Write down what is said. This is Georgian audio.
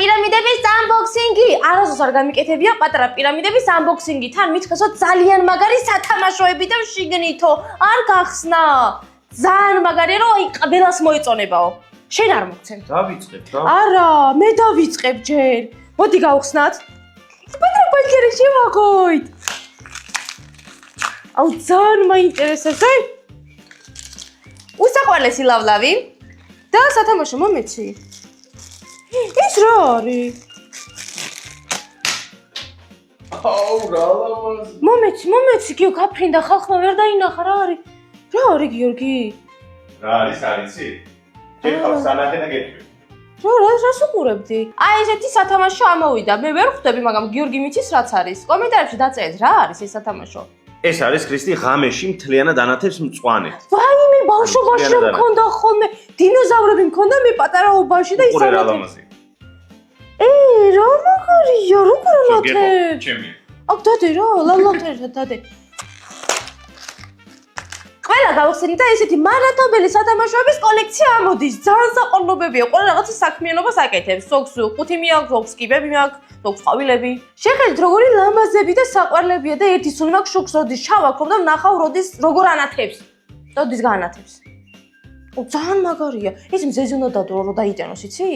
პირამიდების unboxing-ი. არასდროს არ გამიკეთებია პატარა პირამიდების unboxing-ი. თან მითხესო ძალიან მაგარი სათამაშოები და შიგნითო. არ გახსნა. ძალიან მაგარია რომ აი ყველას მოეწონებაო. შენ არ მოგცემ. დავიწყებ. არა, მე დავიწყებ ჯერ. მოდი გავხსნათ. პატარა პანჩერი შევაგოთ. აუ ძალიან მაინტერესებს, აი. უსაყვარლესი ლავლავი და სათამაშო მომეცი. ის რა არის? აუ რა ლამაზი. მომეცი, გიო გაფრინდა ხალხმა ვერ დაინახა რა არის? რა არის გიორგი? რა არის არიცი? შეხავს სანახე და გეტყვი. რას უყურებდი? აი ესეთი სათამაშო ამოვიდა. მე ვერ ხვდები, მაგრამ გიორგი მიცის რაც არის. კომენტარებში დაწერეთ რა არის ეს სათამაშო. ეს არის ქრისტი ღამეში მთლიანად ანათებს მწვანე. ვაიმე ბავშვობაში მქონდა ხოლმე დინოზავრები მქონდა მე პატარაობაში და ის ლამაზი. რა მაგარია, როგორ ანათებს? ჩემი. აქ დადე რა, ლალატერად დადე. ყველა გავხსენით და ესეთი მარათობელი სათამაშოების კოლექცია ამოდის. ძალიან საყოლებებია. ყველა რაღაცა საქმიანობას აკეთებს. ზოგს ყუთი მიაქვს, ზოგს კიბები მაქვს, ზოგს ყვავილები. შეხედეთ როგორი ლამაზები და საყვარლებია და ერთი სულ მაქვს შუქს როდის ჩავაქობ და ვნახავ როდის როგორ ანათებს. როდის გაანათებს. ძალიან მაგარია. ეს მზეზე უნდა დადო რომ დაიჭანოს, იცი?